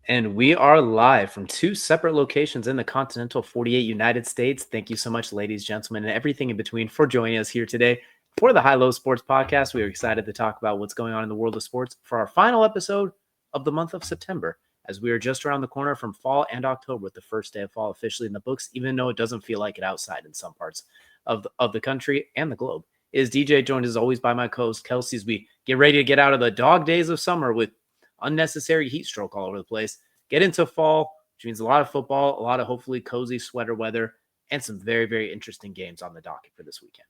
And we are live from two separate locations in the continental 48 United States. Thank you so much, ladies, gentlemen, and everything in between for joining us here today for the High Low Sports Podcast. We are excited to talk about what's going on in the world of sports for our final episode of the month of September, as we are just around the corner from fall and October with the first day of fall officially in the books, even though it doesn't feel like it outside in some parts of the country and the globe. It is DJ, joined as always by my co-host Kelcey, as we get ready to get out of the dog days of summer with unnecessary heat stroke all over the place. Get into fall, which means a lot of football, a lot of hopefully cozy sweater weather, and some very, very interesting games on the docket for this weekend.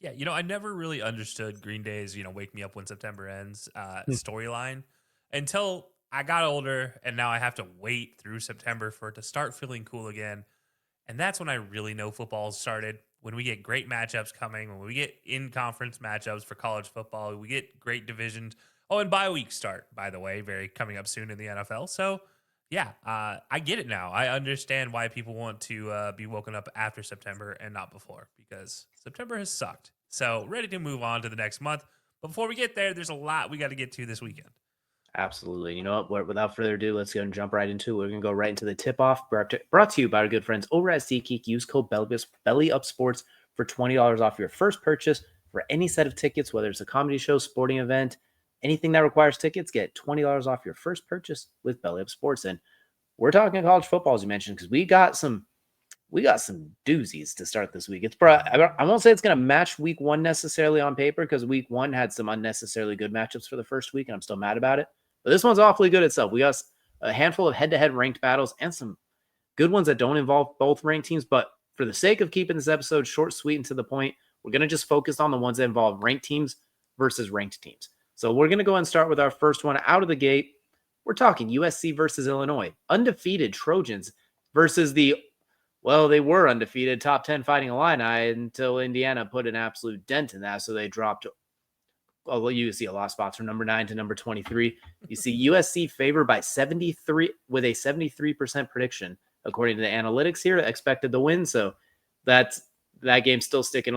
Yeah, I never really understood Green Day's, wake me up when September ends storyline until I got older, and now I have to wait through September for it to start feeling cool again. And that's when I really know football started. When we get great matchups coming, when we get in-conference matchups for college football, we get great divisions. Oh, and bye week start, by the way, very coming up soon in the NFL. So, yeah, I get it now. I understand why people want to be woken up after September and not before, because September has sucked. So, ready to move on to the next month. But before we get there, there's a lot we got to get to this weekend. Absolutely. You know what? Without further ado, let's go and jump right into it. We're going to go right into the tip-off brought to you by our good friends over at SeatGeek. Use code Belly Up Sports for $20 off your first purchase for any set of tickets, whether it's a comedy show, sporting event, anything that requires tickets. Get $20 off your first purchase with Belly Up Sports. And we're talking college football, as you mentioned, because we got some doozies to start this week. I won't say it's going to match week one necessarily on paper, because week one had some unnecessarily good matchups for the first week, and I'm still mad about it. But this one's awfully good itself. We got a handful of head-to-head ranked battles and some good ones that don't involve both ranked teams. But for the sake of keeping this episode short, sweet, and to the point, we're going to just focus on the ones that involve ranked teams versus ranked teams. So we're going to go and start with our first one out of the gate. We're talking USC versus Illinois. Undefeated Trojans versus they were undefeated top 10 Fighting Illini until Indiana put an absolute dent in that. So they dropped, you see a lot of spots from number 9 to number 23. You see USC favored by 73 with a 73% prediction, according to the analytics here, expected to win. So that game's still sticking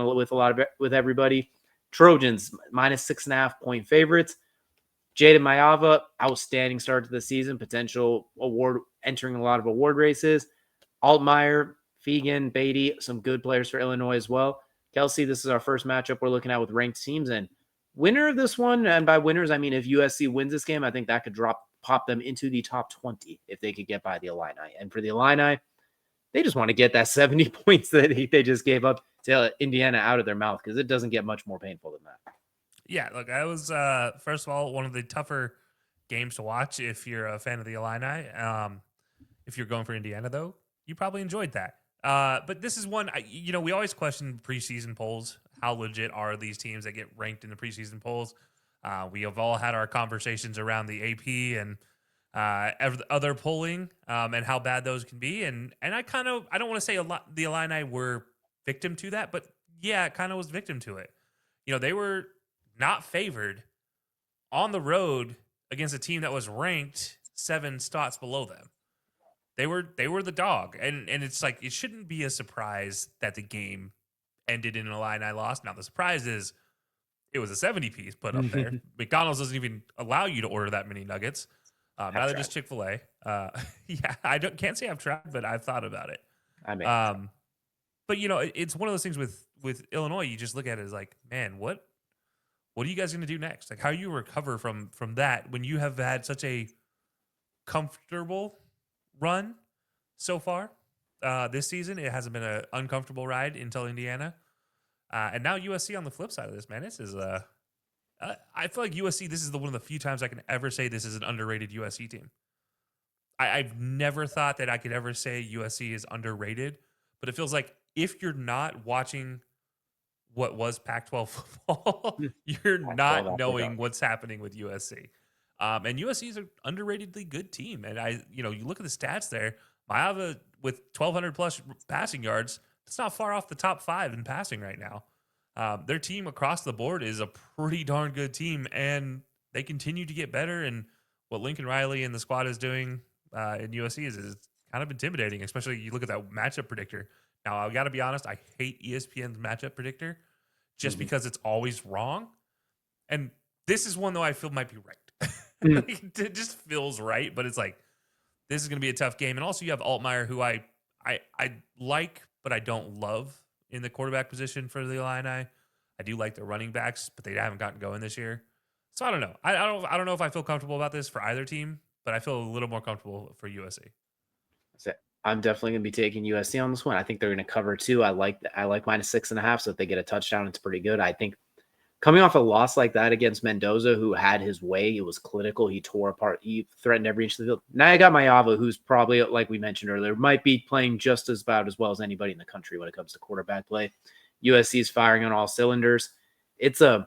with everybody. Trojans minus 6.5 point favorites. Jaden Mayava, outstanding start to the season, potential award, entering a lot of award races. Altmaier, Fegan, Beatty, some good players for Illinois as well. Kelcey, this is our first matchup we're looking at with ranked teams, and winner of this one, and by winners I mean if USC wins this game, I think that could pop them into the top 20 if they could get by the Illini. And for the Illini, they just want to get that 70 points that they just gave up to Indiana out of their mouth, because it doesn't get much more painful than that. Yeah, look, I was first of all one of the tougher games to watch if you're a fan of the Illini. If you're going for Indiana, though, you probably enjoyed that. But this is one, we always question preseason polls. How legit are these teams that get ranked in the preseason polls? We have all had our conversations around the AP and other polling and how bad those can be. And I don't want to say the Illini were victim to that, but yeah, it kind of was victim to it. They were not favored on the road against a team that was ranked 7 spots below them. They were the dog, and it's like it shouldn't be a surprise that the game ended in an Illini loss. Now the surprise is it was a 70-piece put up there. McDonald's doesn't even allow you to order that many nuggets. Neither does Chick-fil-A. Yeah, can't say I've tried, but I've thought about it. I mean, but it's one of those things with Illinois. You just look at it as like, man, what are you guys going to do next? Like, how do you recover from that when you have had such a comfortable run so far this season? It hasn't been an uncomfortable ride until Indiana, and now USC on the flip side of this. Man, this is I feel like USC. This is one of the few times I can ever say this is an underrated USC team. I've never thought that I could ever say USC is underrated, but it feels like if you're not watching what was Pac-12 football, you're not knowing what's happening with USC. And USC is an underratedly good team. And you look at the stats there. Mayava with 1,200 plus passing yards, it's not far off the top 5 in passing right now. Their team across the board is a pretty darn good team, and they continue to get better. And what Lincoln Riley and the squad is doing in USC is kind of intimidating, especially you look at that matchup predictor. Now, I got to be honest, I hate ESPN's matchup predictor just because it's always wrong. And this is one, though, I feel might be right. It just feels right, but it's like, this is going to be a tough game. And also, you have Altmaier, who I like, but I don't love in the quarterback position for the Illini. I do like the running backs, but they haven't gotten going this year. So I don't know. I don't know if I feel comfortable about this for either team, but I feel a little more comfortable for USC. I'm definitely going to be taking USC on this one. I think they're going to cover too. I like -6.5. So if they get a touchdown, it's pretty good. I think coming off a loss like that against Mendoza, who had his way, it was clinical. He tore apart. He threatened every inch of the field. Now I got Mayava, who's probably, like we mentioned earlier, might be playing just about as well as anybody in the country when it comes to quarterback play. USC is firing on all cylinders. It's a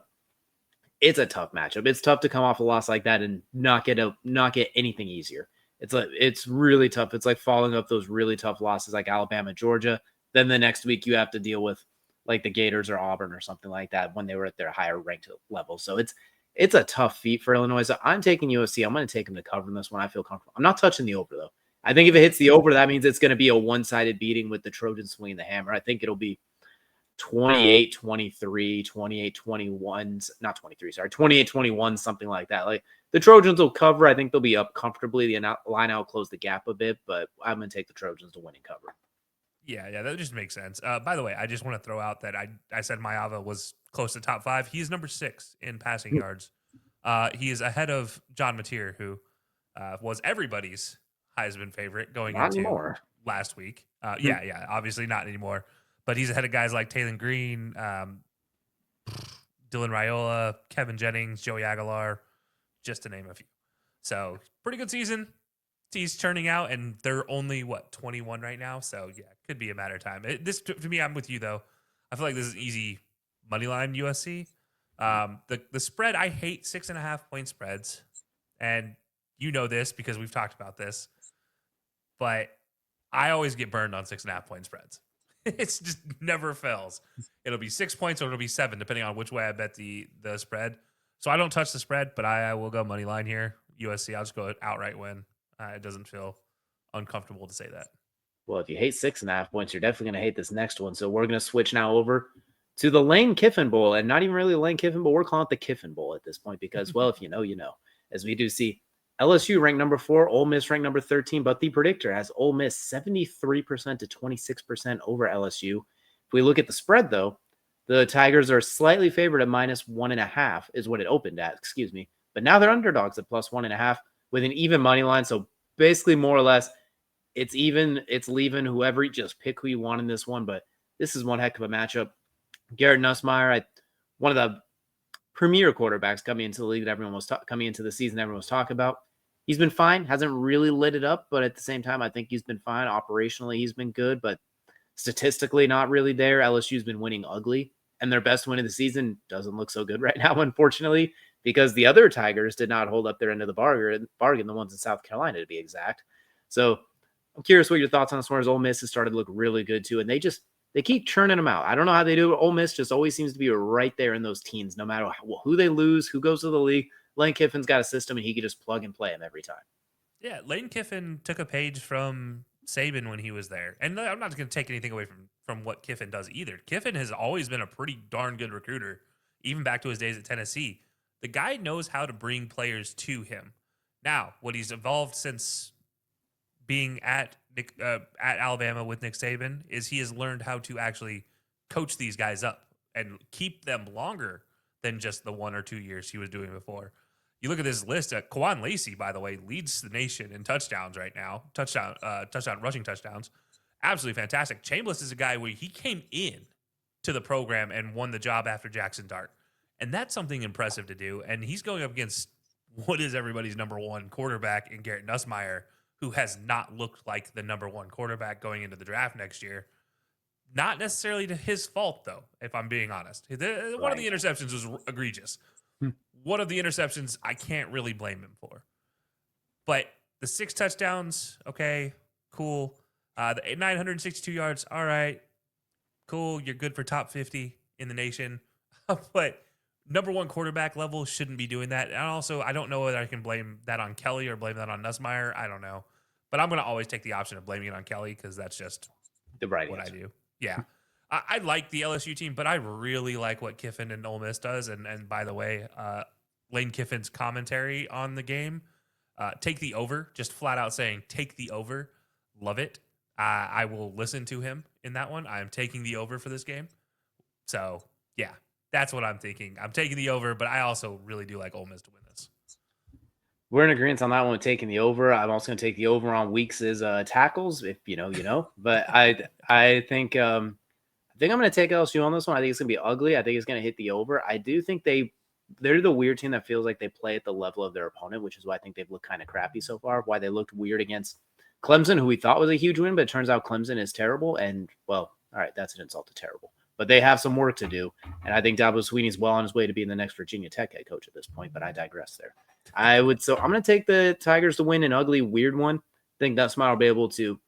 tough matchup. It's tough to come off a loss like that and not get anything easier. It's really tough. It's like following up those really tough losses like Alabama, Georgia. Then the next week you have to deal with like the Gators or Auburn or something like that when they were at their higher ranked level. So it's a tough feat for Illinois. So I'm taking USC. I'm going to take them to cover in this one. I feel comfortable. I'm not touching the over though. I think if it hits the over, that means it's going to be a one-sided beating with the Trojans swinging the hammer. I think it'll be 28-23, 28-21, not 23, sorry, 28-21, something like that. Like the Trojans will cover. I think they'll be up comfortably. The line out close the gap a bit, but I'm going to take the Trojans to win and cover. Yeah, that just makes sense. By the way, I just want to throw out that I said Mayava was close to top 5. He's number 6 in passing yards. He is ahead of John Mateer, who was everybody's Heisman favorite going Not into anymore. last week. Yeah, obviously not anymore. But he's ahead of guys like Taylon Green, Dylan Raiola, Kevin Jennings, Joey Aguilar, just to name a few. So pretty good season. He's turning out, and they're only 21 right now. So yeah, could be a matter of time. This to me, I'm with you though. I feel like this is easy money line USC. The spread, I hate 6.5 point spreads, and you know this because we've talked about this. But I always get burned on 6.5 point spreads. It's just never fails. It'll be 6 points or it'll be 7, depending on which way I bet the spread. So I don't touch the spread, but I will go money line here. USC, I'll just go outright win. It doesn't feel uncomfortable to say that. Well, if you hate 6.5 points, you're definitely going to hate this next one. So we're going to switch now over to the Lane Kiffin Bowl, and not even really the Lane Kiffin Bowl. We're calling it the Kiffin Bowl at this point because, well, if you know, you know. As we do see LSU ranked number 4, Ole Miss ranked number 13, but the predictor has Ole Miss 73% to 26% over LSU. If we look at the spread, though, the Tigers are slightly favored at -1.5 is what it opened at, but now they're underdogs at +1.5 with an even money line. So basically, more or less, it's even, it's leaving. Whoever, you just pick who you want in this one, but this is one heck of a matchup. Garrett Nussmeier, one of the premier quarterbacks coming into the league that everyone was coming into the season, everyone was talking about. He's been fine, hasn't really lit it up, but at the same time, I think he's been fine. Operationally, he's been good, but statistically, not really there. LSU's been winning ugly, and their best win of the season doesn't look so good right now, unfortunately, because the other Tigers did not hold up their end of the bargain, the ones in South Carolina to be exact. So I'm curious what your thoughts on as far as Ole Miss has started to look really good too, and they keep churning them out. I don't know how they do it. Ole Miss just always seems to be right there in those teens, no matter who they lose, who goes to the league. Lane Kiffin's got a system, and he can just plug and play them every time. Yeah, Lane Kiffin took a page from Saban when he was there. And I'm not going to take anything away from what Kiffin does either. Kiffin has always been a pretty darn good recruiter, even back to his days at Tennessee. The guy knows how to bring players to him. Now, what he's evolved since being at Alabama with Nick Saban is he has learned how to actually coach these guys up and keep them longer than just the 1 or 2 years he was doing before. You look at this list. Kawan Lacey, by the way, leads the nation in touchdowns right now. Rushing touchdowns. Absolutely fantastic. Chambliss is a guy where he came in to the program and won the job after Jackson Dart. And that's something impressive to do. And he's going up against what is everybody's number 1 quarterback in Garrett Nussmeier, who has not looked like the number 1 quarterback going into the draft next year. Not necessarily to his fault, though, if I'm being honest. One of the interceptions was egregious. One of the interceptions I can't really blame him for. But the 6 touchdowns, okay, cool. The 962 yards, all right, cool. You're good for top 50 in the nation. But number 1 quarterback level shouldn't be doing that. And also, I don't know whether I can blame that on Kelly or blame that on Nussmeier. I don't know. But I'm going to always take the option of blaming it on Kelly because that's just the right what answer. I do. Yeah. I like the LSU team, but I really like what Kiffin and Ole Miss does. And by the way, Lane Kiffin's commentary on the game Take the over, just flat out saying take the over. Love it. I will listen to him in that one. I'm taking the over for this game. So, yeah, that's what I'm thinking. I'm taking the over, but I also really do like Ole Miss to win this. We're in agreement on that one, taking the over. I'm also going to take the over on Weeks' tackles. If you know, you know. But I think I'm going to take LSU on this one. I think it's going to be ugly. I think it's going to hit the over. I do think they're the weird team that feels like they play at the level of their opponent, which is why I think they've looked kind of crappy so far. Why they looked weird against Clemson, who we thought was a huge win, but it turns out Clemson is terrible. And, well, all right, that's an insult to terrible. But they have some work to do. And I think Dabo Swinney's well on his way to being the next Virginia Tech head coach at this point, but I digress there. I'm going to take the Tigers to win an ugly, weird one. I think that Smart will be able to.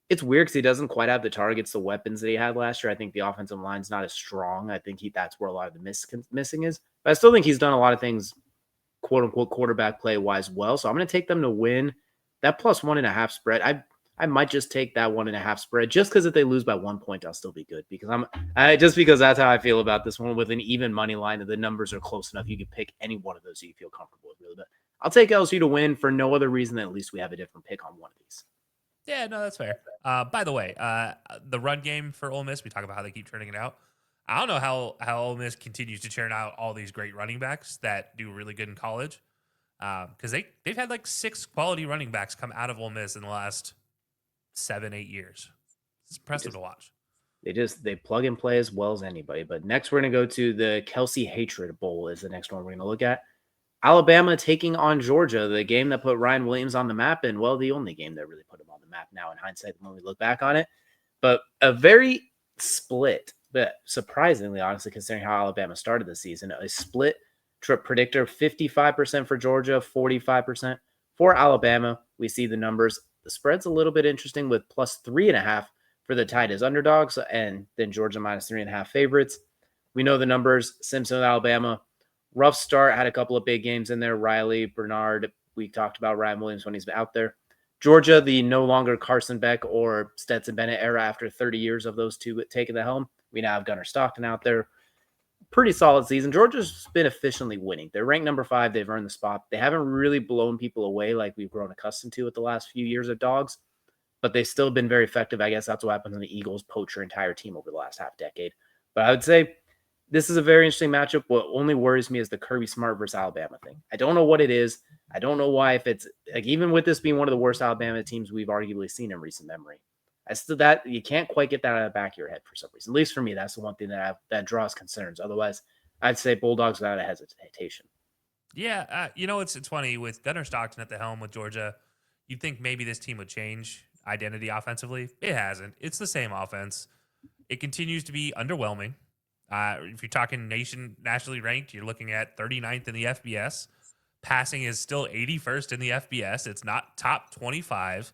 It's weird because he doesn't quite have the targets, the weapons that he had last year. I think the offensive line's not as strong. I think that's where a lot of the missing is. But I still think he's done a lot of things, quote unquote, quarterback play wise well. So I'm going to take them to win that plus 1.5 spread. I might just take that 1.5 spread just because if they lose by 1 point, I'll still be good because because that's how I feel about this one with an even money line. The numbers are close enough. You can pick any one of those that you feel comfortable with, really. But I'll take LSU to win for no other reason than at least we have a different pick on one of these. Yeah, no, that's fair. By the way, the run game for Ole Miss, we talk about how they keep churning it out. I don't know how Ole Miss continues to churn out all these great running backs that do really good in college because they've had like 6 quality running backs come out of Ole Miss in the last 7-8 years. It's impressive to watch. They plug and play as well as anybody. But next we're going to go to the Kelcey Hatred Bowl is the next one we're going to look at. Alabama taking on Georgia, the game that put Ryan Williams on the map, and, well, the only game that really put him on the map now in hindsight when we look back on it. But a very split, but surprisingly, honestly, considering how Alabama started the season, a split trip predictor, 55% for Georgia, 45% for Alabama. We see the numbers. The spread's a little bit interesting with plus 3.5 for the Tide as underdogs, and then Georgia minus 3.5 favorites. We know the numbers. Simpson, Alabama. Rough start, had a couple of big games in there. Riley, Bernard, we talked about Ryan Williams when he's out there. Georgia, the no longer Carson Beck or Stetson Bennett era after 30 years of those two taking the helm. We now have Gunnar Stockton out there. Pretty solid season. Georgia's been efficiently winning. They're ranked number 5. They've earned the spot. They haven't really blown people away like we've grown accustomed to with the last few years of dogs, but they've still been very effective. I guess that's what happens when the Eagles poach your entire team over the last half decade. But I would say this is a very interesting matchup. What only worries me is the Kirby Smart versus Alabama thing. I don't know what it is. I don't know why, if it's like, even with this being one of the worst Alabama teams we've arguably seen in recent memory, that you can't quite get that out of the back of your head for some reason. At least for me, that's the one thing that draws concerns. Otherwise, I'd say Bulldogs without a hesitation. Yeah, it's funny with Gunnar Stockton at the helm with Georgia. You'd think maybe this team would change identity offensively. It hasn't. It's the same offense. It continues to be underwhelming. If you're talking nationally ranked, you're looking at 39th in the FBS. Passing is still 81st in the FBS. It's not top 25.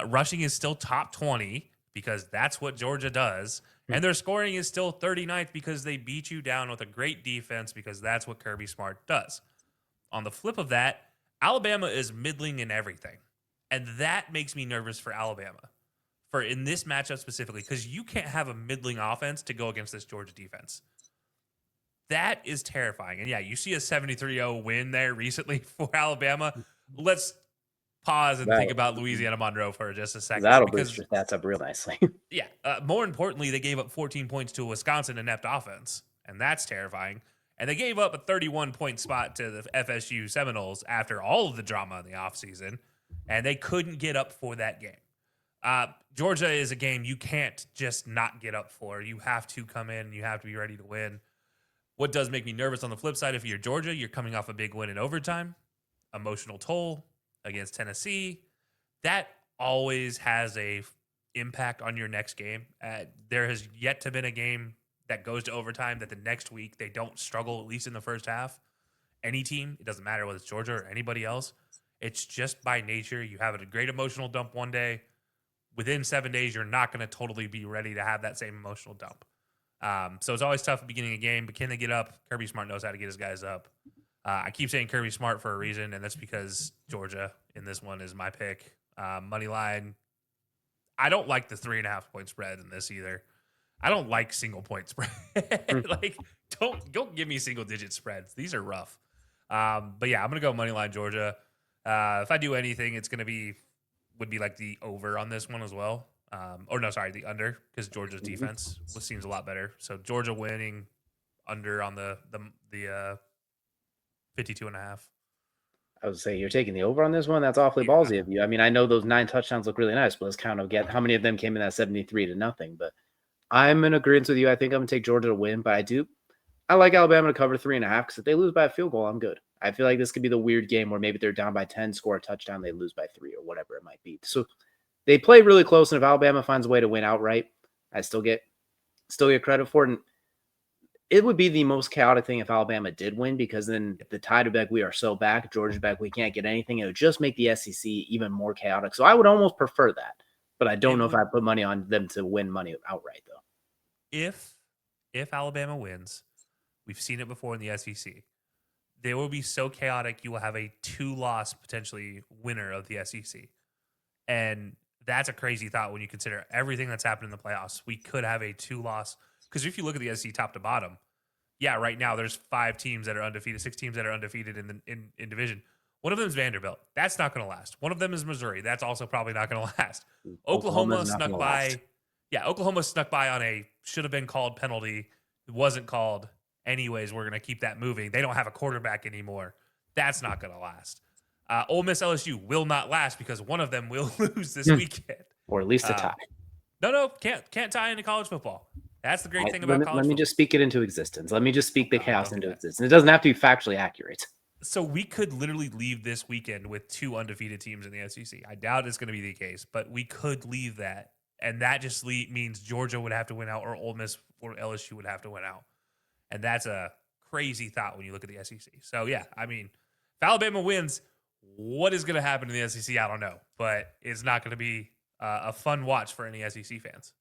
Rushing is still top 20 because that's what Georgia does. And their scoring is still 39th because they beat you down with a great defense because that's what Kirby Smart does. On the flip of that, Alabama is middling in everything. And that makes me nervous for Alabama. For in this matchup specifically, because you can't have a middling offense to go against this Georgia defense. That is terrifying. And yeah, you see a 73-0 win there recently for Alabama. Let's pause and think about Louisiana Monroe for just a second. That'll boost your stats up real nicely. Yeah. More importantly, they gave up 14 points to a Wisconsin inept offense, and that's terrifying. And they gave up a 31-point spot to the FSU Seminoles after all of the drama in the offseason, and they couldn't get up for that game. Georgia is a game you can't just not get up for. You have to come in and you have to be ready to win. What does make me nervous on the flip side, if you're Georgia, you're coming off a big win in overtime, emotional toll against Tennessee. That always has a impact on your next game. There has yet to been a game that goes to overtime that the next week they don't struggle, at least in the first half. Any team, it doesn't matter whether it's Georgia or anybody else. It's just by nature. You have a great emotional dump one day. Within 7 days, you're not going to totally be ready to have that same emotional dump. So it's always tough at the beginning of a game, but can they get up? Kirby Smart knows how to get his guys up. I keep saying Kirby Smart for a reason, and that's because Georgia in this one is my pick. Money line. I don't like the 3.5 point spread in this either. I don't like single point spread. Like, don't give me single digit spreads. These are rough. But yeah, I'm gonna go money line Georgia. If I do anything, it's going to would be like the over on this one as well. Or no, sorry, the under, because Georgia's defense seems a lot better. So Georgia winning under on the 52.5. I would say you're taking the over on this one. That's awfully Yeah. ballsy of you. I mean, I know those 9 touchdowns look really nice, but let's count of how many of them came in that 73-0. But I'm in agreement with you. I think I'm gonna take Georgia to win, but I like Alabama to cover 3.5 because if they lose by a field goal, I'm good. I feel like this could be the weird game where maybe they're down by 10, score a touchdown, they lose by 3 or whatever it might be. So they play really close, and if Alabama finds a way to win outright, I still get credit for it. And it would be the most chaotic thing if Alabama did win, because then the Tide would be like, we are so back, Georgia's back, we can't get anything. It would just make the SEC even more chaotic. So I would almost prefer that, but I don't know if I put money on them to win money outright though. If Alabama wins, we've seen it before in the SEC. They will be so chaotic, you will have a 2-loss potentially winner of the SEC. And that's a crazy thought when you consider everything that's happened in the playoffs. We could have a 2-loss, because if you look at the SEC top to bottom, yeah, right now there's 5 teams that are undefeated, 6 teams that are undefeated in division. One of them is Vanderbilt. That's not going to last. One of them is Missouri. That's also probably not going to last. Oklahoma snuck by. Last. Yeah, Oklahoma snuck by on a should have been called penalty. It wasn't called. Anyways, we're going to keep that moving. They don't have a quarterback anymore. That's not going to last. Ole Miss LSU will not last because one of them will lose this weekend. Or at least a tie. No, can't tie into college football. That's the great thing about college football. Let me just speak it into existence. Let me just speak the chaos into existence. It doesn't have to be factually accurate. So we could literally leave this weekend with 2 undefeated teams in the SEC. I doubt it's going to be the case, but we could leave that. And that just means Georgia would have to win out, or Ole Miss or LSU would have to win out. And that's a crazy thought when you look at the SEC. So, yeah, I mean, if Alabama wins, what is going to happen in the SEC? I don't know. But it's not going to be a fun watch for any SEC fans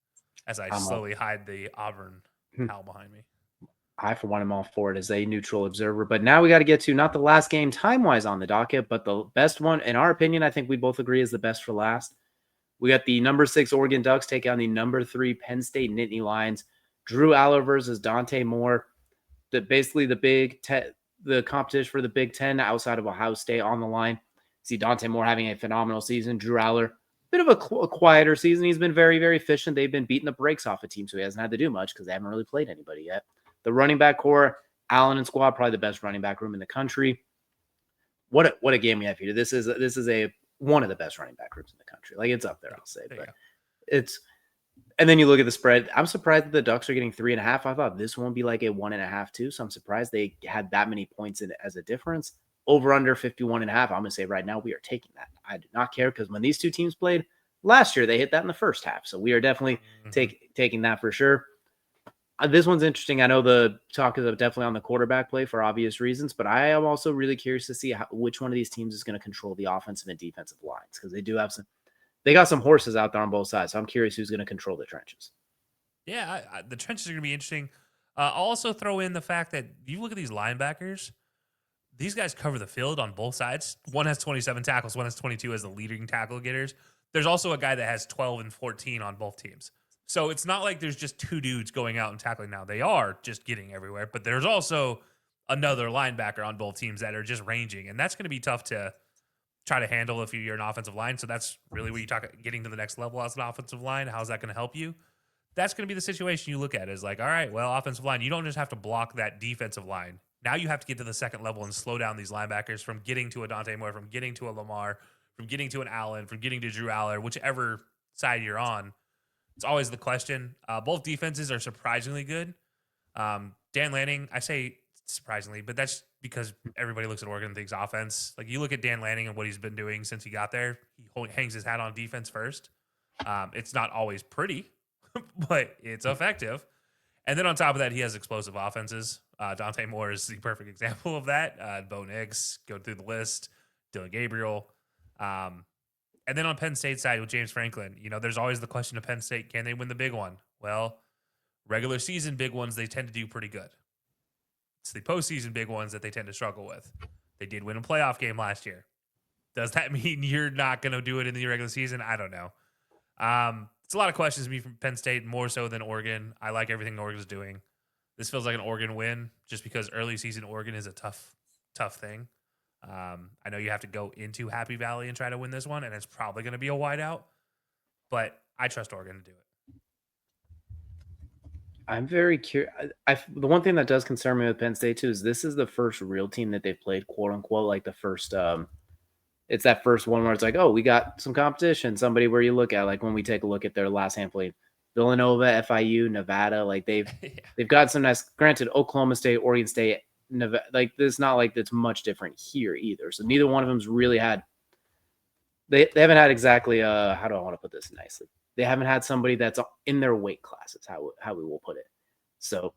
as I slowly hide the Auburn towel behind me. I, for one, am all for it as a neutral observer. But now we got to get to not the last game time-wise on the docket, but the best one. In our opinion, I think we both agree is the best for last. We got the number 6 Oregon Ducks take on the number 3 Penn State Nittany Lions. Drew Aller versus Dante Moore. Basically the competition for the Big Ten outside of Ohio State on the line. See Dante Moore having a phenomenal season. Drew Aller, bit of a quieter season. He's been very, very efficient. They've been beating the brakes off a team, so he hasn't had to do much because they haven't really played anybody yet. The running back core, Allen and squad, probably the best running back room in the country. What a game we have here. This is one of the best running back rooms in the country. Like, it's up there, I'll say. But it's – and then you look at the spread. I'm surprised that the Ducks are getting 3.5. I thought this one would be like a 1.5 too. So I'm surprised they had that many points in it as a difference. Over under 51.5. I'm going to say right now we are taking that. I do not care because when these two teams played last year, they hit that in the first half. So we are definitely taking that for sure. This one's interesting. I know the talk is definitely on the quarterback play for obvious reasons, but I am also really curious to see which one of these teams is going to control the offensive and defensive lines, because they do have they got some horses out there on both sides. So I'm curious who's going to control the trenches. Yeah, the trenches are going to be interesting. I'll also throw in the fact that you look at these linebackers, these guys cover the field on both sides. One has 27 tackles, one has 22 as the leading tackle getters. There's also a guy that has 12 and 14 on both teams. So it's not like there's just 2 dudes going out and tackling now. They are just getting everywhere, but there's also another linebacker on both teams that are just ranging, and that's going to be tough to try to handle if you're an offensive line. So that's really where you talk getting to the next level as an offensive line. How's that going to help you? That's going to be the situation you look at is like, all right, well, offensive line, you don't just have to block that defensive line. Now you have to get to the second level and slow down these linebackers from getting to a Dante Moore, from getting to a Lamar, from getting to an Allen, from getting to Drew Aller, whichever side you're on. It's always the question. Both defenses are surprisingly good. Dan Lanning, I say surprisingly, but that's because everybody looks at Oregon and thinks offense. Like, you look at Dan Lanning and what he's been doing since he got there. He hangs his hat on defense first. It's not always pretty, but it's effective. And then on top of that, he has explosive offenses. Dante Moore is the perfect example of that. Bo Nix, go through the list. Dylan Gabriel. And then on Penn State side with James Franklin, there's always the question of Penn State, can they win the big one? Well, regular season big ones, they tend to do pretty good. It's the postseason big ones that they tend to struggle with. They did win a playoff game last year. Does that mean you're not going to do it in the regular season? I don't know. It's a lot of questions to me from Penn State, more so than Oregon. I like everything Oregon's doing. This feels like an Oregon win just because early season Oregon is a tough thing. I know you have to go into Happy Valley and try to win this one, and it's probably going to be a wideout, but I trust Oregon to do it. I'm very curious. The one thing that does concern me with Penn State too is this is the first real team that they've played, quote unquote, like the first. It's that first one where it's like, oh, we got some competition. Somebody where you look at, like when we take a look at their last handful, Villanova, FIU, Nevada, like they've got some nice. Granted, Oklahoma State, Oregon State, Nevada, like it's not like it's much different here either. So neither one of them's really had. They haven't had exactly how do I want to put this nicely? They haven't had somebody that's in their weight classes, how we will put it. So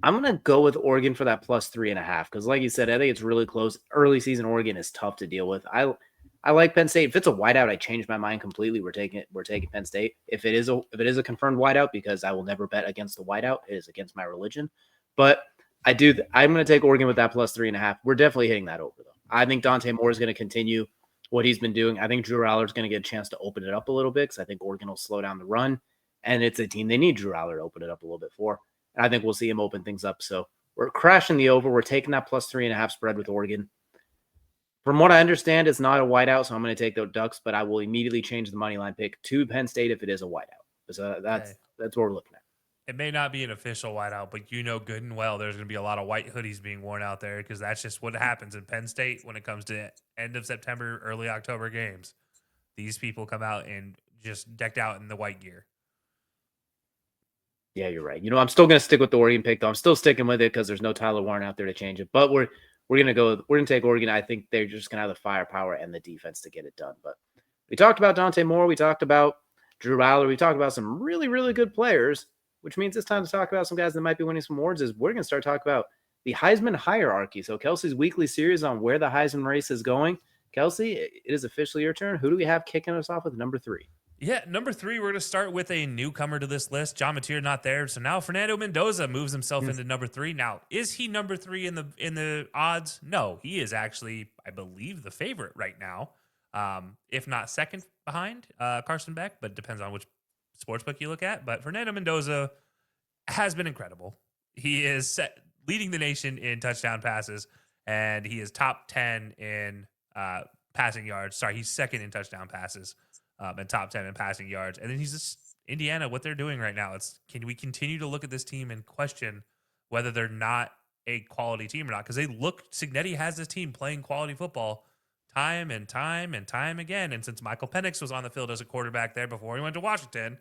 I'm gonna go with Oregon for that plus 3.5 because, like you said, I think it's really close. Early season Oregon is tough to deal with. I like Penn State. If it's a whiteout, I changed my mind completely. We're taking Penn State. If it is a confirmed whiteout, because I will never bet against the whiteout. It is against my religion. But I'm gonna take Oregon with that plus 3.5. We're definitely hitting that over though. I think Dante Moore is gonna continue what he's been doing. I think Drew Aller is going to get a chance to open it up a little bit because I think Oregon will slow down the run, and it's a team they need Drew Aller to open it up a little bit for. And I think we'll see him open things up. So we're crashing the over. We're taking that plus 3.5 spread with Oregon. From what I understand, it's not a whiteout, so I'm going to take the Ducks, but I will immediately change the money line pick to Penn State if it is a whiteout. So that's what we're looking at. It may not be an official whiteout, but you know good and well there's going to be a lot of white hoodies being worn out there because that's just what happens in Penn State when it comes to end of September, early October games. These people come out and just decked out in the white gear. Yeah, you're right. I'm still going to stick with the Oregon pick, though. I'm still sticking with it because there's no Tyler Warren out there to change it. But we're going to take Oregon. I think they're just going to have the firepower and the defense to get it done. But we talked about Dante Moore. We talked about Drew Aller. We talked about some really, really good players, which means it's time to talk about some guys that might be winning some awards. We're going to start talking about the Heisman hierarchy. So Kelcey's weekly series on where the Heisman race is going. Kelcey, it is officially your turn. Who do we have kicking us off with number 3? Yeah, number 3, we're going to start with a newcomer to this list. John Mateer not there, so now Fernando Mendoza moves himself into number 3. Now, is he number 3 in the odds? No, he is actually, I believe, the favorite right now, if not second behind Carson Beck, but it depends on which sportsbook you look at. But Fernando Mendoza has been incredible. He is leading the nation in touchdown passes, and he is top 10 in passing yards. Sorry, he's second in touchdown passes. And top 10 in passing yards. And then he's just Indiana, what they're doing right now. Can we continue to look at this team and question whether they're not a quality team or not? Because Cignetti has this team playing quality football time and time and time again. And since Michael Penix was on the field as a quarterback there before he went to Washington,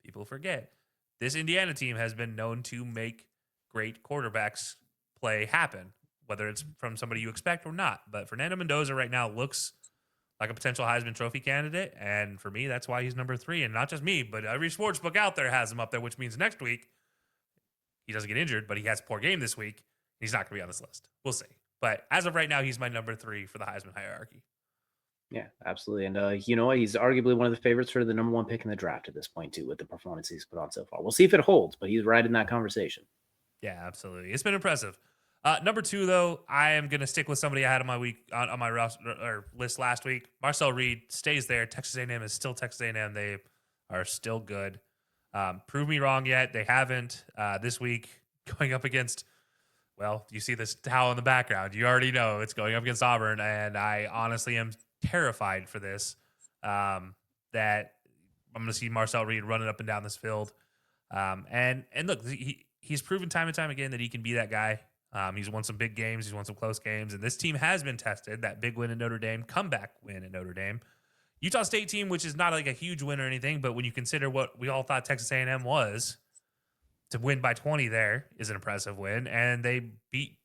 people forget. This Indiana team has been known to make great quarterbacks play happen, whether it's from somebody you expect or not. But Fernando Mendoza right now looks like a potential Heisman Trophy candidate. And for me, that's why he's number 3. And not just me, but every sports book out there has him up there, which means next week he doesn't get injured, but he has a poor game this week. He's not going to be on this list. We'll see. But as of right now, he's my number 3 for the Heisman hierarchy. Yeah, absolutely. And you know what? He's arguably one of the favorites for the number 1 pick in the draft at this point, too, with the performance he's put on so far. We'll see if it holds, but he's right in that conversation. Yeah, absolutely. It's been impressive. Number 2, though, I am going to stick with somebody I had on my list last week. Marcel Reed stays there. Texas A&M is still Texas A&M. They are still good. Prove me wrong yet. They haven't. This week, going up against, well, you see this towel in the background. You already know it's going up against Auburn, and I honestly am terrified for this, that I'm going to see Marcel Reed running up and down this field. And look, he's proven time and time again that he can be that guy. He's won some big games. He's won some close games. And this team has been tested. That big win in Notre Dame, comeback win in Notre Dame. Utah State team, which is not like a huge win or anything, but when you consider what we all thought Texas A&M was, to win by 20 there is an impressive win. And they beat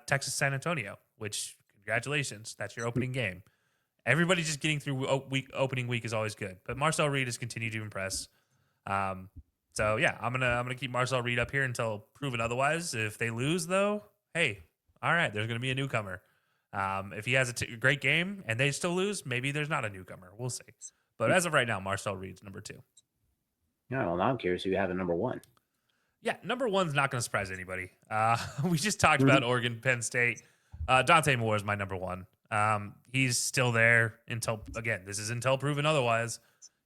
Texas San Antonio, which, congratulations, that's your opening game. Everybody just getting through opening week is always good. But Marcel Reed has continued to impress. So yeah, I'm gonna keep Marcel Reed up here until proven otherwise. If they lose, though, hey, all right, there's gonna be a newcomer. If he has a great game and they still lose, maybe there's not a newcomer. We'll see. But as of right now, Marcel Reed's number 2. Yeah, well, now I'm curious who you have at number 1. Yeah, number 1's not going to surprise anybody. We just talked about Oregon, Penn State. Dante Moore is my number 1. He's still there until proven otherwise.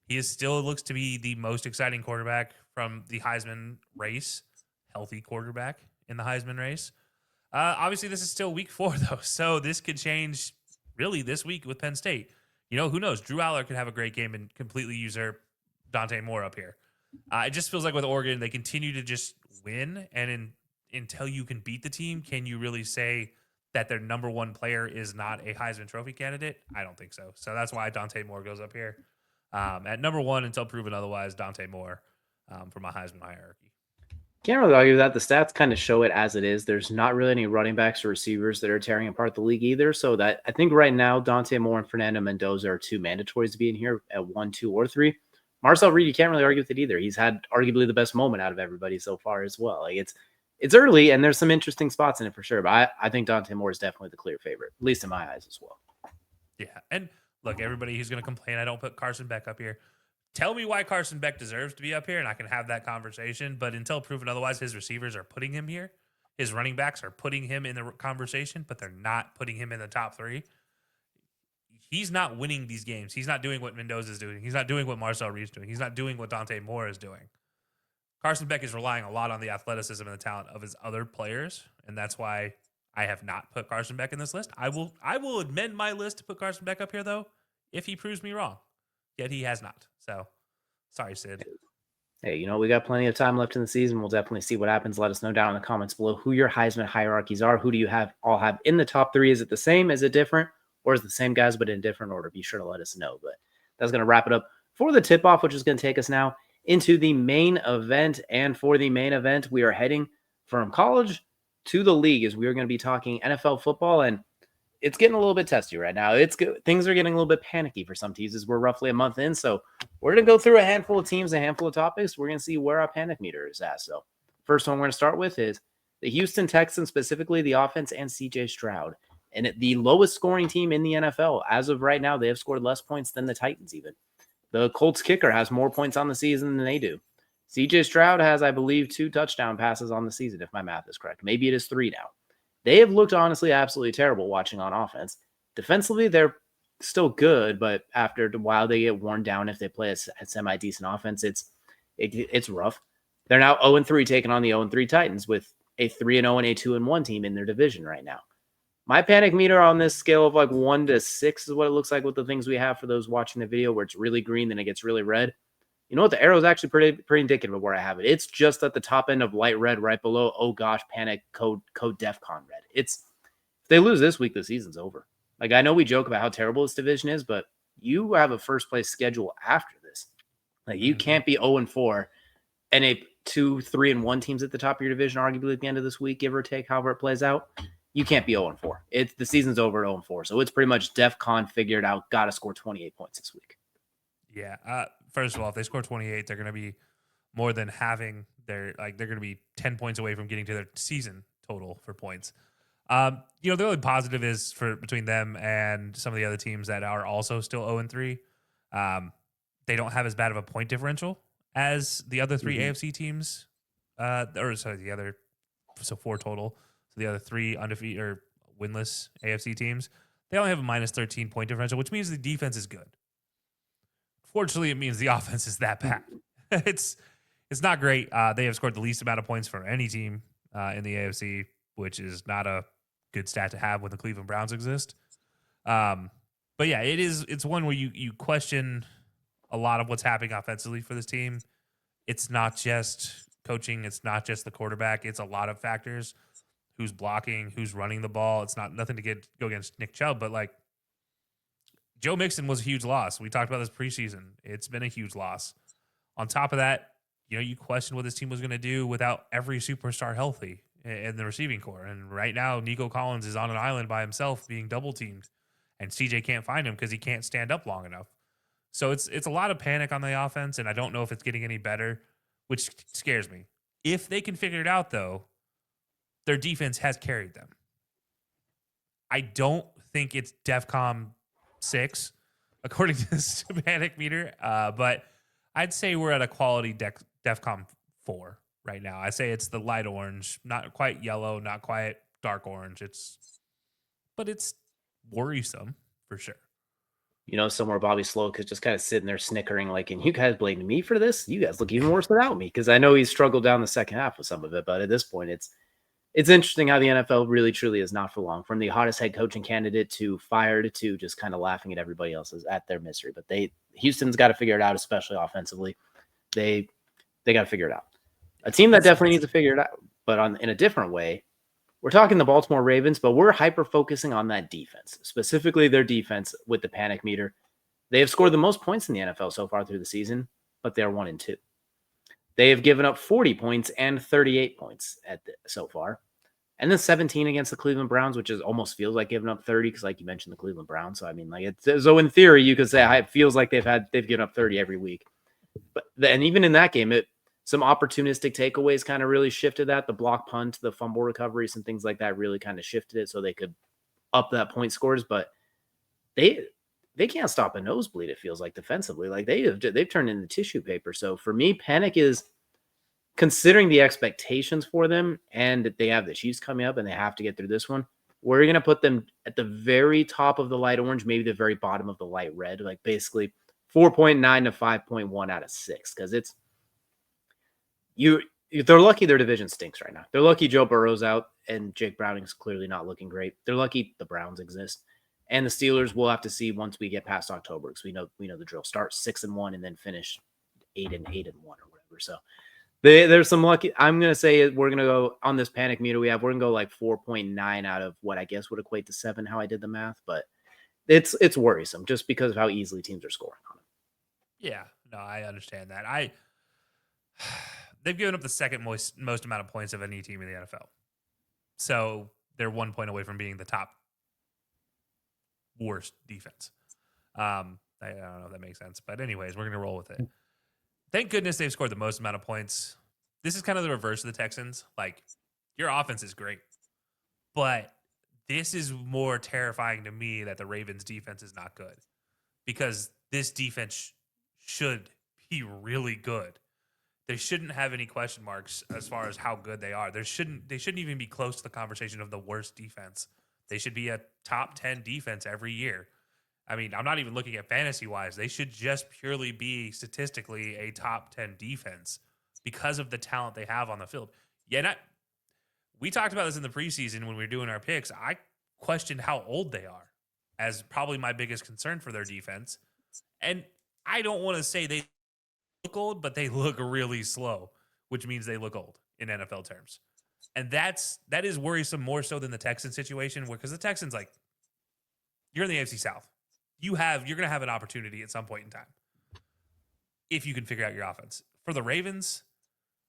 He still looks to be the most exciting quarterback from the Heisman race, healthy quarterback in the Heisman race. Obviously, this is still week 4, though, so this could change really this week with Penn State. Who knows? Drew Aller could have a great game and completely usurp Dante Moore up here. It just feels like with Oregon, they continue to just win, and until you can beat the team, can you really say that their number one player is not a Heisman Trophy candidate? I don't think so. So that's why Dante Moore goes up here. At number 1, until proven otherwise, Dante Moore for my Heisman hierarchy. Can't really argue that. The stats kind of show it as it is. There's not really any running backs or receivers that are tearing apart the league either. So that I think right now, Dante Moore and Fernando Mendoza are 2 mandatories to be in here at 1, 2, or 3. Marcel Reed, you can't really argue with it either. He's had arguably the best moment out of everybody so far as well. Like it's early and there's some interesting spots in it for sure. But I think Dante Moore is definitely the clear favorite, at least in my eyes as well. Yeah. And look, everybody who's going to complain I don't put Carson Beck up here, tell me why Carson Beck deserves to be up here, and I can have that conversation. But until proven otherwise, his receivers are putting him here. His running backs are putting him in the conversation, but they're not putting him in the top 3. He's not winning these games. He's not doing what Mendoza is doing. He's not doing what Marcel Reed's doing. He's not doing what Dante Moore is doing. Carson Beck is relying a lot on the athleticism and the talent of his other players, and that's why I have not put Carson Beck in this list. I will amend my list to put Carson Beck up here, though, if he proves me wrong. Yet he has not. So, sorry, Sid. Hey, we got plenty of time left in the season. We'll definitely see what happens. Let us know down in the comments below who your Heisman hierarchies are. Who do you all have in the top 3? Is it the same? Is it different? Or is it the same guys but in a different order? Be sure to let us know. But that's going to wrap it up for the tip-off, which is going to take us now into the main event. And for the main event, we are heading from college to the league as we are going to be talking NFL football. And it's getting a little bit testy right now. It's good. Things are getting a little bit panicky for some teams as we're roughly a month in. So we're going to go through a handful of teams, a handful of topics. We're going to see where our panic meter is at. So first one we're going to start with is the Houston Texans, specifically the offense and CJ Stroud. And the lowest scoring team in the NFL. As of right now, they have scored less points than the Titans even. The Colts kicker has more points on the season than they do. CJ Stroud has, I believe, 2 touchdown passes on the season, if my math is correct. Maybe it is 3 now. They have looked honestly absolutely terrible watching on offense. Defensively, they're still good, but after a while they get worn down if they play a semi-decent offense. It's rough. They're now 0-3 taking on the 0-3 Titans with a 3-0 and a 2-1 team in their division right now. My panic meter on this scale of like 1 to 6 is what it looks like with the things we have for those watching the video where it's really green, then it gets really red. You know what? The arrow is actually pretty indicative of where I have it. It's just at the top end of light red right below, oh gosh, panic code DEFCON red. If they lose this week, the season's over. Like, I know we joke about how terrible this division is, but you have a first place schedule after this. Like, you can't be 0-4 and a 2-3-1 teams at the top of your division, arguably at the end of this week, give or take, however it plays out. You can't be 0-4. The season's over at 0-4. So it's pretty much DEFCON figured out, got to score 28 points this week. Yeah. First of all, if they score 28, they're going to be more than having they're going to be 10 points away from getting to their season total for points. The only positive is between them and some of the other teams that are also still 0-3. They don't have as bad of a point differential as the other 3 AFC teams. So 4 total. So the other 3 undefeated or winless AFC teams, they only have a minus 13 point differential, which means the defense is good. Fortunately, it means the offense is that bad. It's not great. They have scored the least amount of points for any team in the AFC, which is not a good stat to have when the Cleveland Browns exist. But yeah, it's one where you question a lot of what's happening offensively for this team. It's not just coaching. It's not just the quarterback. It's a lot of factors. Who's blocking, who's running the ball. It's nothing to go against Nick Chubb, but like Joe Mixon was a huge loss. We talked about this preseason. It's been a huge loss. On top of that, you question what this team was going to do without every superstar healthy in the receiving core. And right now, Nico Collins is on an island by himself being double teamed, and CJ can't find him because he can't stand up long enough. So it's a lot of panic on the offense, and I don't know if it's getting any better, which scares me. If they can figure it out, though, their defense has carried them. I don't think it's DEFCON 6, according to this panic meter, but I'd say we're at a quality DEFCON 4 right now. I say it's the light orange, not quite yellow, not quite dark orange. But it's worrisome for sure. Somewhere Bobby Sloak is just kind of sitting there snickering like, and you guys blamed me for this? You guys look even worse without me, because I know he struggled down the second half with some of it, but at this point, it's interesting how the NFL really truly is not for long. From the hottest head coaching candidate to fired to just kind of laughing at everybody else's at their misery. But Houston's got to figure it out, especially offensively. They got to figure it out. A team that definitely needs to figure it out, but in a different way. We're talking the Baltimore Ravens, but we're hyper focusing on that defense, specifically their defense with the panic meter. They have scored the most points in the NFL so far through the season, but they're 1-2. They have given up 40 points and 38 points so far. And then 17 against the Cleveland Browns, which is almost feels like giving up 30 because, like you mentioned, the Cleveland Browns. So, I mean, so in theory, you could say it feels like they've given up 30 every week. And even in that game, some opportunistic takeaways kind of really shifted that. The block punt, the fumble recoveries, and things like that really kind of shifted it so they could up that point scores. But they can't stop a nosebleed, it feels like, defensively. Like they've turned into tissue paper. So for me, panic is, considering the expectations for them, and they have the Chiefs coming up and they have to get through this one, we're going to put them at the very top of the light orange, maybe the very bottom of the light red, like basically 4.9 to 5.1 out of 6. Because they're lucky their division stinks right now. They're lucky Joe Burrow's out and Jake Browning's clearly not looking great. They're lucky the Browns exist. And the Steelers we'll have to see once we get past October, because we know the drill. Start 6-1 and then finish 8-1 or whatever. So there's some lucky. I'm gonna say we're gonna go on this panic meter we have. We're gonna go like 4.9 out of what I guess would equate to 7. How I did the math, but it's worrisome just because of how easily teams are scoring on them. Yeah, no, I understand that. They've given up the second most amount of points of any team in the NFL, so they're 1 point away from being the top worst defense. I don't know if that makes sense, but anyways, we're gonna roll with it. Thank goodness they've scored the most amount of points. This is kind of the reverse of the Texans. Like, your offense is great, but this is more terrifying to me that the Ravens defense is not good, because this defense should be really good. They shouldn't have any question marks as far as how good they are. They shouldn't even be close to the conversation of the worst defense. They should be a top 10 defense every year. I mean, I'm not even looking at fantasy-wise. They should just purely be statistically a top 10 defense because of the talent they have on the field. Yeah, we talked about this in the preseason when we were doing our picks. I questioned how old they are as probably my biggest concern for their defense. And I don't want to say they look old, but they look really slow, which means they look old in NFL terms. And that is worrisome more so than the Texans situation, because the Texans, like, you're in the AFC South. You're going to have an opportunity at some point in time if you can figure out your offense. For the Ravens,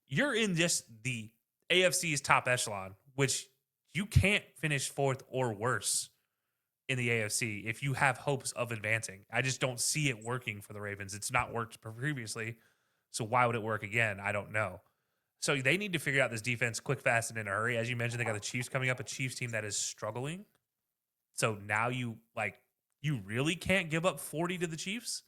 you're in just the AFC's top echelon, which you can't finish fourth or worse in the AFC if you have hopes of advancing. I just don't see it working for the Ravens. It's not worked previously, so why would it work again? I don't know. So they need to figure out this defense quick, fast, and in a hurry. As you mentioned, they got the Chiefs coming up, a Chiefs team that is struggling. So now you really can't give up 40 to the Chiefs,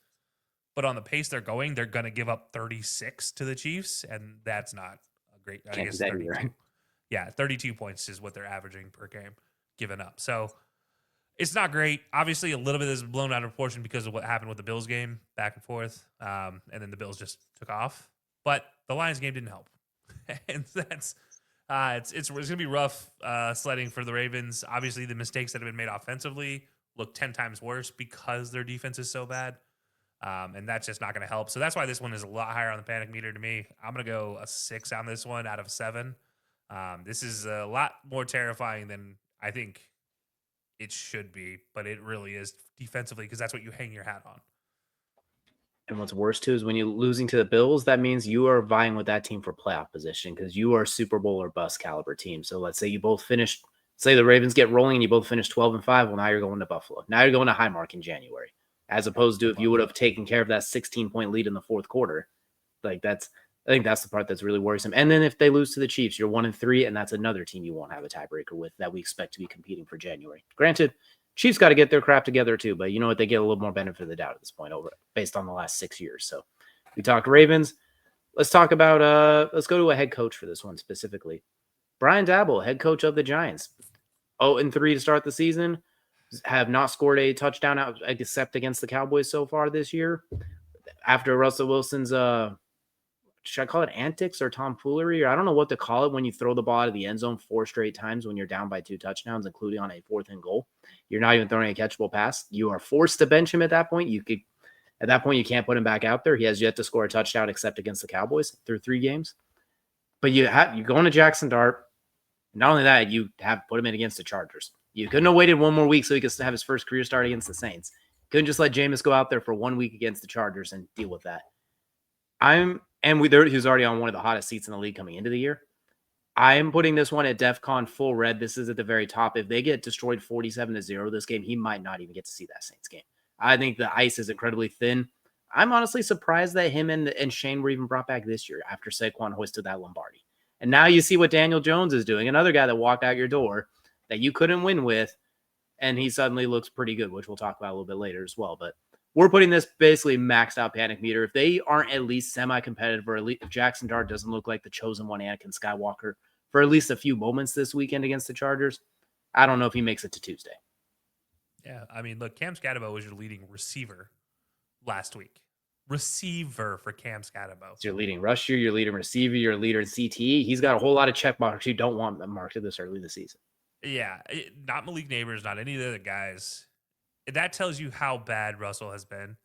but on the pace they're going to give up 36 to the Chiefs, and that's not a great. I guess 32. Right? Yeah, 32 points is what they're averaging per game given up. So it's not great. Obviously, a little bit is blown out of proportion because of what happened with the Bills game, back and forth, and then the Bills just took off. But the Lions game didn't help, and that's it's going to be rough sledding for the Ravens. Obviously, the mistakes that have been made offensively look 10 times worse because their defense is so bad, and that's just not going to help. So that's why this one is a lot higher on the panic meter to me. I'm going to go a 6 on this one out of 7. This is a lot more terrifying than I think it should be, but it really is defensively, because that's what you hang your hat on. And what's worse too is when you're losing to the Bills, that means you are vying with that team for playoff position, because you are a Super Bowl or bust caliber team. So let's say you both finish, say the Ravens get rolling and you both finish 12-5. Well, now you're going to Buffalo. Now you're going to Highmark in January, as opposed to if you would have taken care of that 16-point lead in the fourth quarter. I think that's the part that's really worrisome. And then if they lose to the Chiefs, you're 1-3, and that's another team you won't have a tiebreaker with that we expect to be competing for January. Granted, Chiefs got to get their crap together too, but you know what? They get a little more benefit of the doubt at this point based on the last 6 years. So we talked Ravens. Let's talk about let's go to a head coach for this one specifically. Brian Dabolls, head coach of the Giants. 0-3 to start the season. Have not scored a touchdown out except against the Cowboys so far this year. After Russell Wilson's should I call it antics or tomfoolery? Or I don't know what to call it when you throw the ball out of the end zone 4 straight times when you're down by 2 touchdowns, including on a 4th and goal. You're not even throwing a catchable pass. You are forced to bench him at that point. At that point, you can't put him back out there. He has yet to score a touchdown except against the Cowboys through 3 games. But you go into Jackson Dart. Not only that, you have put him in against the Chargers. You couldn't have waited one more week so he could have his first career start against the Saints. Couldn't just let Jameis go out there for 1 week against the Chargers and deal with that. He's already on one of the hottest seats in the league coming into the year. I am putting this one at DEFCON full red. This is at the very top. If they get destroyed 47-0 this game, he might not even get to see that Saints game. I think the ice is incredibly thin. I'm honestly surprised that him and Shane were even brought back this year after Saquon hoisted that Lombardi. And now you see what Daniel Jones is doing, another guy that walked out your door that you couldn't win with, and he suddenly looks pretty good, which we'll talk about a little bit later as well. But we're putting this basically maxed out panic meter. If they aren't at least semi-competitive, or at least if Jackson Dart doesn't look like the chosen one, Anakin Skywalker, for at least a few moments this weekend against the Chargers, I don't know if he makes it to Tuesday. Yeah, I mean, look, Cam Scatterbo was your leading receiver last week. Receiver for Cam Scatterbo. It's your leading rusher, your leading receiver, your leader in CTE. He's got a whole lot of check marks you don't want them marked this early in the season. Yeah, not Malik Neighbors, not any of the other guys. That tells you how bad Russell has been.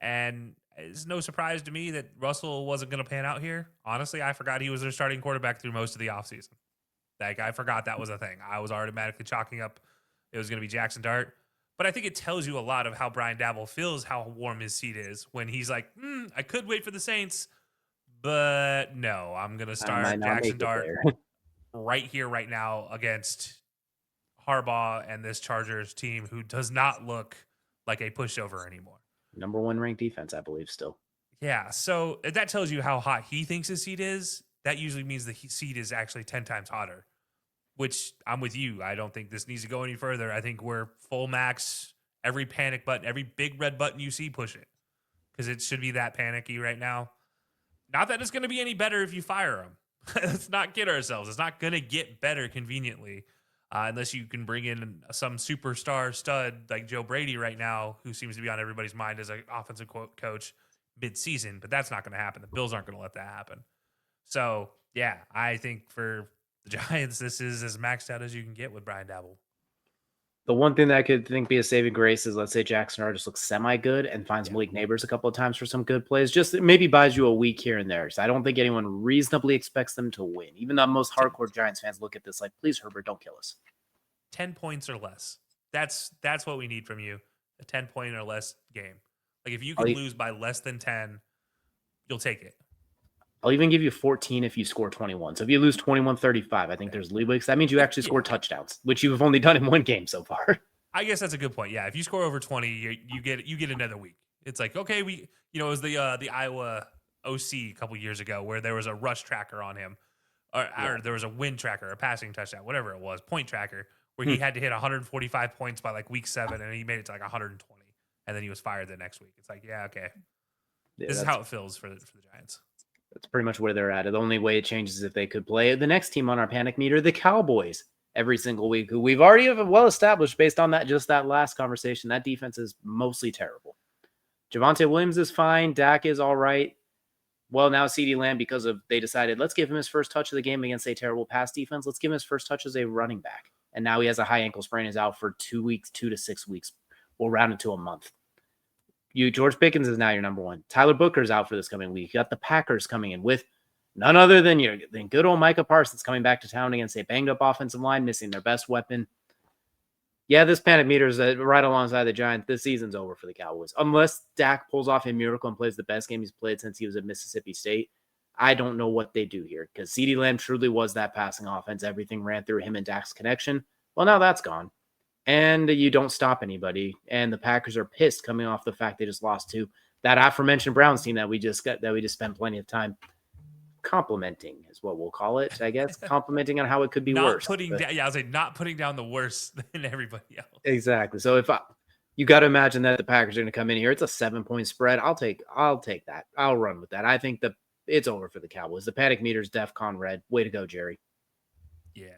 And it's no surprise to me that Russell wasn't going to pan out here. Honestly, I forgot he was their starting quarterback through most of the offseason. Like, I forgot that was a thing. I was automatically chalking up it was going to be Jackson Dart. But I think it tells you a lot of how Brian Dabolls feels, how warm his seat is when he's like, I could wait for the Saints, but no, I'm going to start Jackson Dart right here, right now against Harbaugh and this Chargers team who does not look like a pushover anymore. Number 1 ranked defense, I believe, still. Yeah, so that tells you how hot he thinks his seat is. That usually means the seat is actually 10 times hotter, which I'm with you. I don't think this needs to go any further. I think we're full max, every panic button, every big red button you see, push it. Because it should be that panicky right now. Not that it's going to be any better if you fire him. Let's not kid ourselves. It's not going to get better conveniently unless you can bring in some superstar stud like Joe Brady right now, who seems to be on everybody's mind as an offensive coach mid-season. But that's not going to happen. The Bills aren't going to let that happen. So, yeah, I think for the Giants, this is as maxed out as you can get with Brian Daboll. The one thing that I could think be a saving grace is, let's say Jackson Dart just looks semi-good and finds Malik Neighbors a couple of times for some good plays. Just maybe buys you a week here and there. So I don't think anyone reasonably expects them to win. Even the most hardcore Giants fans look at this like, please, Herbert, don't kill us. 10 points or less. That's what we need from you. A 10-point or less game. Like if you can lose by less than 10, you'll take it. I'll even give you 14 if you score 21. So if you lose 21-35, I think there's leeway. That means you actually score touchdowns, which you've only done in one game so far. I guess that's a good point. Yeah, if you score over 20, you get another week. It's like, okay, it was the Iowa OC a couple years ago where there was a rush tracker on him, or there was a win tracker, a passing touchdown, whatever it was, point tracker, where he had to hit 145 points by like week 7, and he made it to like 120, and then he was fired the next week. It's like, yeah, okay, this is how it feels for the Giants. That's pretty much where they're at. The only way it changes is if they could play the next team on our panic meter, the Cowboys, every single week, who we've already well established based on that last conversation. That defense is mostly terrible. Javonte Williams is fine. Dak is all right. Well, now CeeDee Lamb, because they decided, let's give him his first touch of the game against a terrible pass defense. Let's give him his first touch as a running back. And now he has a high ankle sprain, is out for 2 weeks, 2 to 6 weeks. We'll round it to a month. George Pickens is now your number 1. Tyler Booker's out for this coming week. You got the Packers coming in with none other than good old Micah Parsons coming back to town against a banged-up offensive line, missing their best weapon. Yeah, this panic meter is right alongside the Giants. This season's over for the Cowboys. Unless Dak pulls off a miracle and plays the best game he's played since he was at Mississippi State, I don't know what they do here because CeeDee Lamb truly was that passing offense. Everything ran through him and Dak's connection. Well, now that's gone. And you don't stop anybody. And the Packers are pissed coming off the fact they just lost to that aforementioned Browns team that we just spent plenty of time complimenting is what we'll call it, I guess. Complimenting on how it could be worse. I was like, not putting down the worst than everybody else. Exactly. So you got to imagine that the Packers are going to come in here. It's a 7-point spread. I'll take that. I'll run with that. I think it's over for the Cowboys. The panic meter's DEFCON red. Way to go, Jerry. Yeah.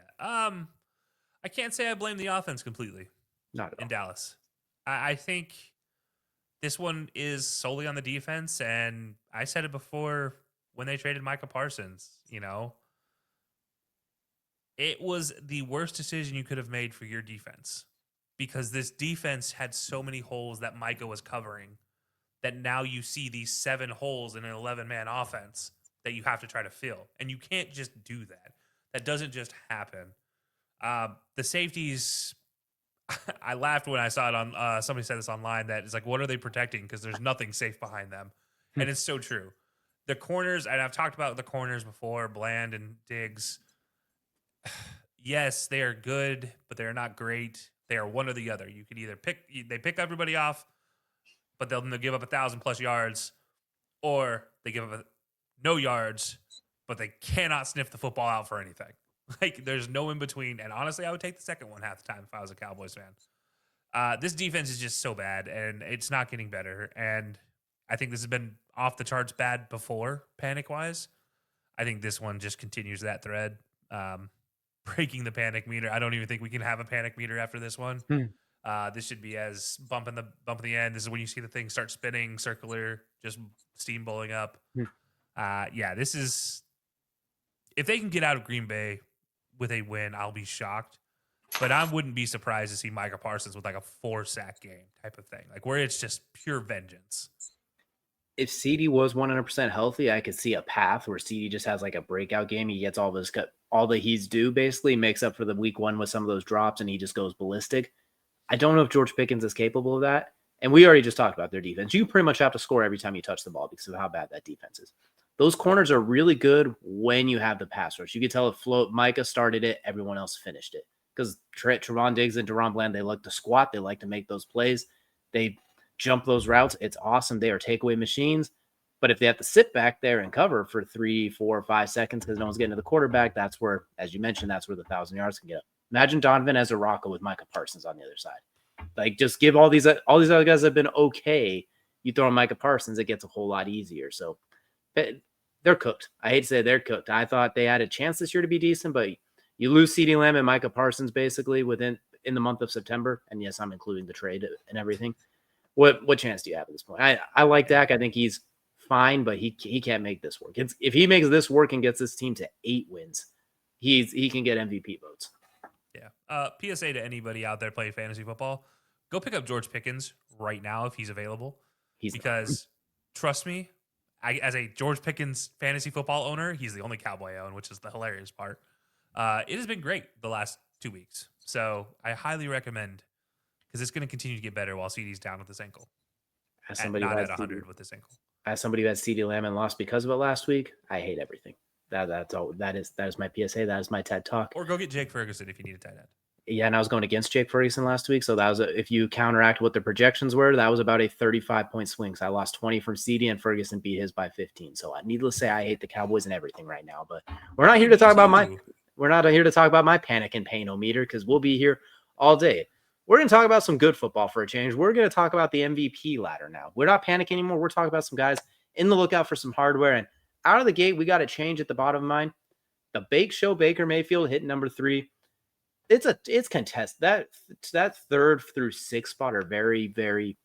I can't say I blame the offense completely. Not at all. In Dallas. I think this one is solely on the defense, and I said it before when they traded Micah Parsons, it was the worst decision you could have made for your defense, because this defense had so many holes that Micah was covering that now you see these 7 holes in an 11-man offense that you have to try to fill. And you can't just do that. That doesn't just happen. The safeties, I laughed when I saw it on, somebody said this online, that it's like, what are they protecting? Because there's nothing safe behind them. And it's so true. The corners, and I've talked about the corners before, Bland and Diggs. Yes, they are good, but they're not great. They are one or the other. You can either pick everybody off, but they'll give up 1,000+ yards, or they give up no yards, but they cannot sniff the football out for anything. Like, there's no in between. And honestly, I would take the second one half the time if I was a Cowboys fan. This defense is just so bad, and it's not getting better. And I think this has been off the charts bad before, panic-wise. I think this one just continues that thread, breaking the panic meter. I don't even think we can have a panic meter after this one. This should be as bump in the end. This is when you see the thing start spinning, circular, just steam bowling up. This is, if they can get out of Green Bay with a win, I'll be shocked. But I wouldn't be surprised to see Micah Parsons with like a 4-sack game type of thing, like where it's just pure vengeance. If CD was 100% healthy, I could see a path where CD just has like a breakout game. He gets all that he's due, basically makes up for the week 1 with some of those drops, and he just goes ballistic. I don't know if George Pickens is capable of that. And we already just talked about their defense. You pretty much have to score every time you touch the ball because of how bad that defense is. Those corners are really good when you have the pass rush. You could tell if Micah started it, everyone else finished it. Because Trevon Diggs and Deron Bland, they like to squat. They like to make those plays. They jump those routes. It's awesome. They are takeaway machines. But if they have to sit back there and cover for 3, 4, 5 seconds because no one's getting to the quarterback, that's where, as you mentioned, that's where the 1,000 yards can get up. Imagine Donovan as a Rocco with Micah Parsons on the other side. Like, just give all these other guys that have been okay. You throw in Micah Parsons, it gets a whole lot easier. So they're cooked. I hate to say they're cooked. I thought they had a chance this year to be decent, but you lose CeeDee Lamb and Micah Parsons basically in the month of September. And yes, I'm including the trade and everything. What chance do you have at this point? I like Dak. I think he's fine, but he can't make this work. If he makes this work and gets this team to 8 wins, he can get MVP votes. Yeah. PSA to anybody out there playing fantasy football: go pick up George Pickens right now if he's available. Because trust me, as a George Pickens fantasy football owner, he's the only Cowboy I own, which is the hilarious part. It has been great the last 2 weeks, so I highly recommend, because it's going to continue to get better while CD's down with this ankle. Not at 100 with this ankle. As somebody who had CeeDee Lamb and lost because of it last week, I hate everything. That's all. That is my PSA. That is my TED Talk. Or go get Jake Ferguson if you need a tight end. Yeah, and I was going against Jake Ferguson last week, so that was if you counteract what the projections were, that was about a 35-point swing. So I lost 20 from CD, and Ferguson beat his by 15. So needless to say, I hate the Cowboys and everything right now. But we're not here to talk about my panic and pain-o-meter, because we'll be here all day. We're going to talk about some good football for a change. We're going to talk about the MVP ladder now. We're not panicking anymore. We're talking about some guys in the lookout for some hardware. And out of the gate, we got a change at the bottom of mine. The Bake Show Baker Mayfield hitting number 3. It's contested. That 3rd through 6th spot are very, very,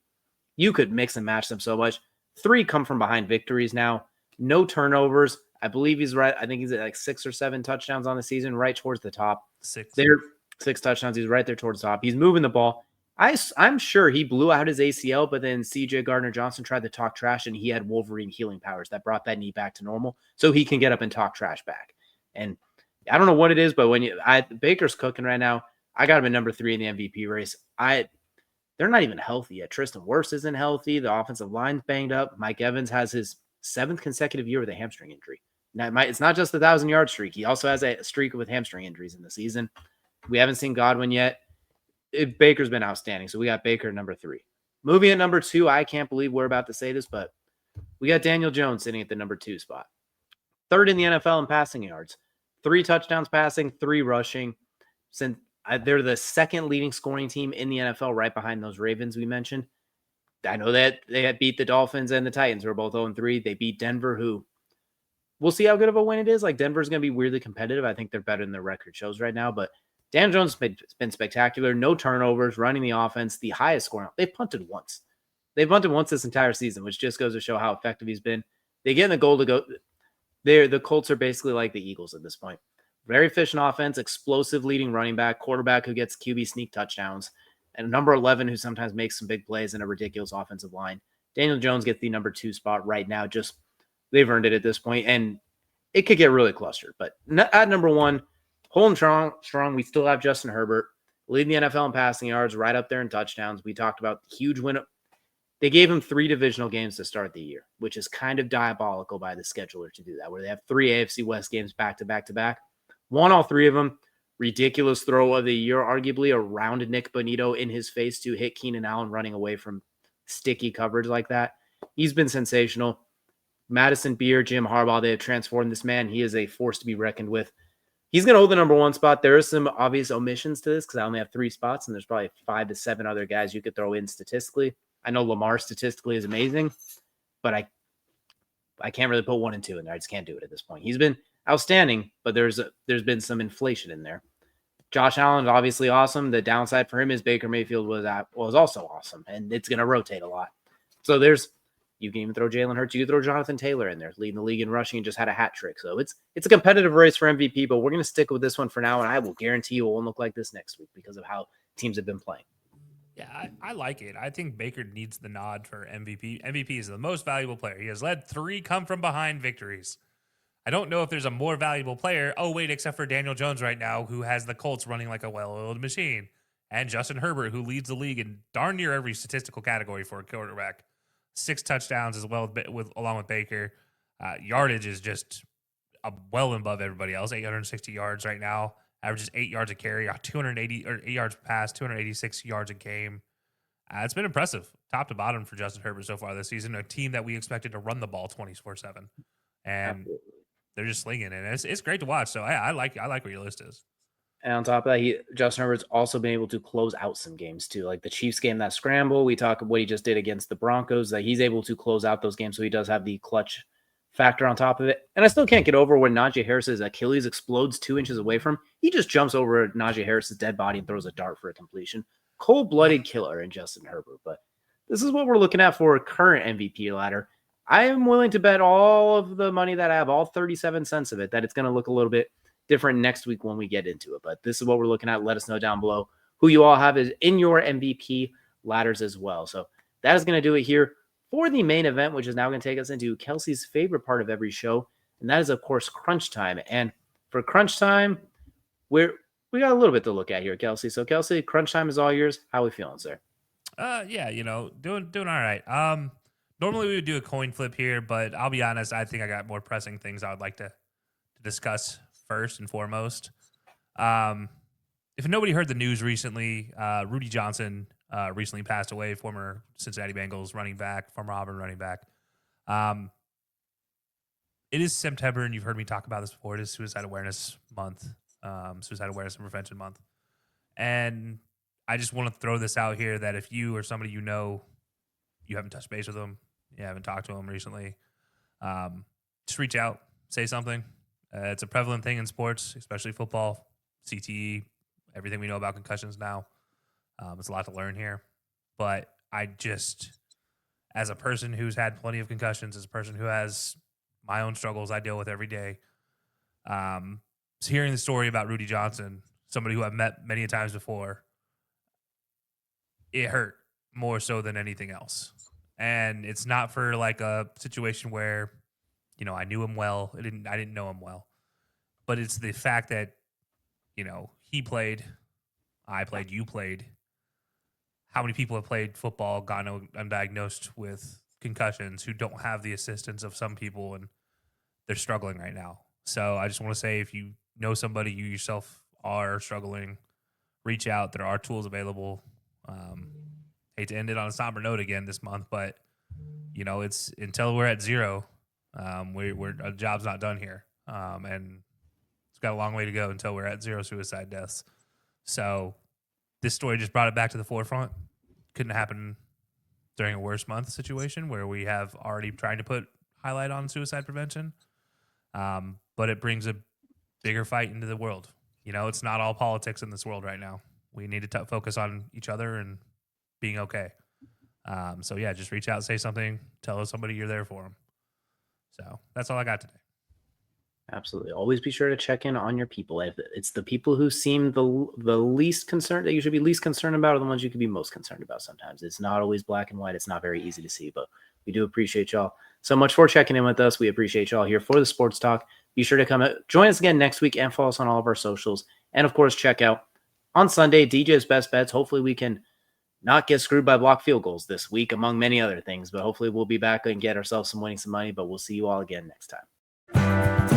you could mix and match them so much. 3 come from behind victories now. No turnovers. I believe he's right. I think he's at like 6 or 7 touchdowns on the season, right towards the top. 6. There, 6 touchdowns. He's right there towards the top. He's moving the ball. I'm sure he blew out his ACL, but then CJ Gardner-Johnson tried to talk trash, and he had Wolverine healing powers that brought that knee back to normal, so he can get up and talk trash back. And I don't know what it is, but Baker's cooking right now. I got him at number 3 in the MVP race. They're not even healthy yet. Tristan Wirfs isn't healthy. The offensive line's banged up. Mike Evans has his 7th consecutive year with a hamstring injury. Now, it's not just the 1,000-yard streak. He also has a streak with hamstring injuries in the season. We haven't seen Godwin yet. Baker's been outstanding, so we got Baker at number 3. Moving at number 2, I can't believe we're about to say this, but we got Daniel Jones sitting at the number 2 spot. 3rd in the NFL in passing yards. 3 touchdowns passing, 3 rushing. Since they're the 2nd leading scoring team in the NFL, right behind those Ravens we mentioned. I know that they had beat the Dolphins and the Titans, who are both 0-3. They beat Denver, who we'll see how good of a win it is. Like, Denver's going to be weirdly competitive. I think they're better than their record shows right now, but Dan Jones has been spectacular. No turnovers, running the offense, the highest scoring. They've punted once. They've punted once this entire season, which just goes to show how effective he's been. They get in the goal to go. The Colts are basically like the Eagles at this point. Very efficient offense, explosive leading running back, quarterback who gets QB sneak touchdowns, and number 11 who sometimes makes some big plays in a ridiculous offensive line. Daniel Jones gets the number 2 spot right now. Just they've earned it at this point, and it could get really clustered. But at number 1, holding strong, we still have Justin Herbert leading the NFL in passing yards, right up there in touchdowns. We talked about the huge win. They gave him 3 divisional games to start the year, which is kind of diabolical by the scheduler to do that, where they have 3 AFC West games back to back to back. Won all 3 of them. Ridiculous throw of the year, arguably around Nick Bonito in his face to hit Keenan Allen running away from sticky coverage like that. He's been sensational. Madison Beer, Jim Harbaugh, they have transformed this man. He is a force to be reckoned with. He's going to hold the number 1 spot. There are some obvious omissions to this because I only have 3 spots, and there's probably 5 to 7 other guys you could throw in statistically. I know Lamar statistically is amazing, but I can't really put 1 and 2 in there. I just can't do it at this point. He's been outstanding, but there's been some inflation in there. Josh Allen is obviously awesome. The downside for him is Baker Mayfield was also awesome, and it's going to rotate a lot. So you can even throw Jalen Hurts. You can throw Jonathan Taylor in there, leading the league in rushing and just had a hat trick. So it's a competitive race for MVP, but we're going to stick with this one for now, and I will guarantee you it won't look like this next week because of how teams have been playing. Yeah, I like it. I think Baker needs the nod for MVP. MVP is the most valuable player. He has led 3 come from behind victories. I don't know if there's a more valuable player. Oh, wait, except for Daniel Jones right now, who has the Colts running like a well-oiled machine. And Justin Herbert, who leads the league in darn near every statistical category for a quarterback. 6 touchdowns as well along with Baker. Yardage is just well above everybody else. 860 yards right now. Averages 8 yards a carry, 280 or 8 yards pass, 286 yards a game. It's been impressive, top to bottom for Justin Herbert so far this season. A team that we expected to run the ball 24/7, and Absolutely. they're just slinging it. It's great to watch. So I like what your list is. And on top of that, Justin Herbert's also been able to close out some games too, like the Chiefs game, that scramble. We talk what he just did against the Broncos, that he's able to close out those games. So he does have the clutch factor on top of it. And I still can't get over when Najee Harris's Achilles explodes 2 inches away from him. He just jumps over Najee Harris's dead body and throws a dart for a completion. Cold-blooded killer in Justin Herbert. But this is what we're looking at for a current MVP ladder. I am willing to bet all of the money that I have, all 37 cents of it, that it's going to look a little bit different next week when we get into it. But this is what we're looking at. Let us know down below who you all have is in your MVP ladders as well. So that is going to do it here for the main event, which is now going to take us into Kelcey's favorite part of every show, and that is, of course, crunch time. And for crunch time, we got a little bit to look at here, Kelcey. So, Kelcey, crunch time is all yours. How are we feeling, sir? Yeah, doing all right. Normally we would do a coin flip here, but I'll be honest, I think I got more pressing things I would like to discuss first and foremost. If nobody heard the news recently, Rudy Johnson recently passed away, former Cincinnati Bengals running back, former Auburn running back. It is September, and you've heard me talk about this before. It is Suicide Awareness Month, Suicide Awareness and Prevention Month. And I just want to throw this out here that if you or somebody you haven't touched base with them, you haven't talked to them recently, just reach out, say something. It's a prevalent thing in sports, especially football, CTE, everything we know about concussions now. It's a lot to learn here. But I just, as a person who's had plenty of concussions, as a person who has my own struggles I deal with every day, hearing the story about Rudy Johnson, somebody who I've met many times before, it hurt more so than anything else. And it's not for like a situation where, I knew him well. I didn't know him well. But it's the fact that, he played, I played, you played. How many people have played football, gotten undiagnosed with concussions, who don't have the assistance of some people, and they're struggling right now. So I just want to say, if you know somebody, you yourself are struggling, reach out. There are tools available. Hate to end it on a somber note again this month, but it's until we're at 0, our job's not done here, and it's got a long way to go until we're at 0 suicide deaths. So this story just brought it back to the forefront. Couldn't happen during a worse month situation where we have already trying to put highlight on suicide prevention, but it brings a bigger fight into the world. It's not all politics in this world right now. We need to focus on each other and being okay. So yeah, just reach out, say something, tell somebody you're there for them. So that's all I got today. Absolutely. Always be sure to check in on your people. If it's the people who seem the least concerned that you should be least concerned about are the ones you could be most concerned about sometimes. It's not always black and white. It's not very easy to see, but we do appreciate y'all so much for checking in with us. We appreciate y'all here for the Sports Talk. Be sure to come out, join us again next week and follow us on all of our socials. And of course, check out on Sunday, DJ's Best Bets. Hopefully we can not get screwed by block field goals this week, among many other things, but hopefully we'll be back and get ourselves some winning some money, but we'll see you all again next time.